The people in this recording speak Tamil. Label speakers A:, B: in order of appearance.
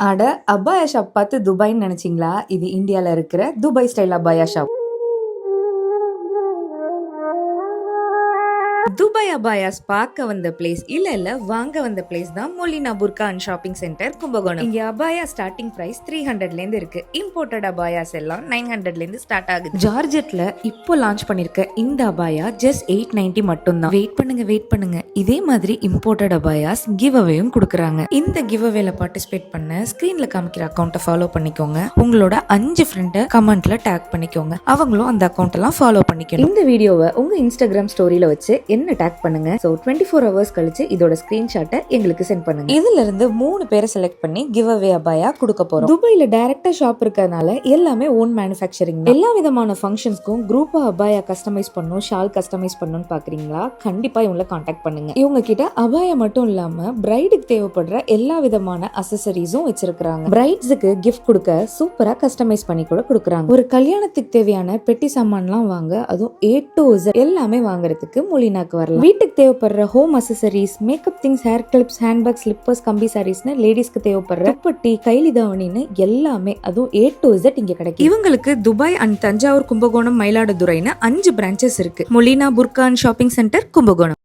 A: அட அபாயா ஷாப் பார்த்து துபாய்ன்னு நினைச்சிங்களா? இது இந்தியாவில் இருக்கிற துபாய் ஸ்டைல் அபாயா ஷாப். துபாய் அபாயாஸ் பார்க்க வந்த பிளேஸ் இல்ல வாங்க வந்த பிளேஸ் தான் Molina Burqa and shopping centre Kumbakonam. இங்க அபாயா ஸ்டார்டிங் பிரைஸ் 300ல இருந்து இருக்கு. இம்போர்ட்டட் அபாயாஸ் எல்லாம் 900ல இருந்து ஸ்டார்ட் ஆகுது. ஜார்ஜெட்ல இப்போ லான்ச் பண்ணிருக்க இந்த அபாயா ஜஸ்ட் 890 மட்டும் தான். வெயிட் பண்ணுங்க. இதே மாதிரி இம்போர்ட்டட் அபாயாஸ் கிவ் அவேயும் கொடுக்குறாங்க. இந்த கிவ் அவேல பார்ட்டிசிபேட் பண்ண ஸ்கிரீன்ல காமிக்கிற அக்கௌண்ட்டை ஃபாலோ பண்ணிக்கோங்க. உங்களோட 5 ஃப்ரெண்டை கமெண்ட்ல டேக் பண்ணிக்கோங்க. அவங்களும் அந்த அக்கௌண்ட் எல்லாம் ஃபாலோ பண்ணிக்கணும். இந்த வீடியோவை உங்க இன்ஸ்டாகிராம் ஸ்டோரியில வச்சு என்ன டேக் பண்ணுங்க. சோ 24 ஹவர்ஸ் கழிச்சு இதோட ஸ்கிரீன்ஷாட்டை எங்களுக்கு சென்ட் பண்ணுங்க. இதுல இருந்து 3 பேரை செலக்ட் பண்ணி கிவ் அவே அபாயா கொடுக்க போறோம். துபாயில டைரக்டா ஷாப் இருக்கறனால எல்லாமே ஓன் மேனுஃபேக்சரிங். எல்லா விதமான ஃபங்க்ஷன்ஸ்க்கும் குரூப்பா அபாயா கஸ்டமைஸ் பண்ணனும், ஷால் கஸ்டமைஸ் பண்ணனும்னு பாக்குறீங்களா? கண்டிப்பா இவங்களை கான்டாக்ட் பண்ணுங்க. இவங்க கிட்ட அபாயா மட்டும் இல்லாம பிரைடுக்கு தேவைப்படுற எல்லா விதமான அக்சஸரீஸும் வச்சிருக்காங்க. பிரைட்ஸுக்கு கிஃப்ட் கொடுக்க சூப்பரா கஸ்டமைஸ் பண்ணி கூட கொடுக்குறாங்க. ஒரு கல்யாணத்துக்கு தேவையான பெட்டி சாமான்லாம் வாங்க, அதுவும் A to Z எல்லாமே வாங்குறதுக்கு மொலினாக்கு வரலாம். வீட்டுக்கு தேவைப்படுற home accessories, makeup things, hair clips, handbag, slippers, கம்பி சாரீஸ்னு லேடிஸ்க்கு தேவைப்படுற துப்பட்டி, கைலி தாவணின்னு எல்லாமே அதுவும் A to Z இங்க கிடைக்கும். இவங்களுக்கு துபாய் அண்ட் தஞ்சாவூர், கும்பகோணம், மயிலாடுதுறைன்னு 5 பிரான்ச்சஸ் இருக்கு. Molina Burqa and shopping centre Kumbakonam.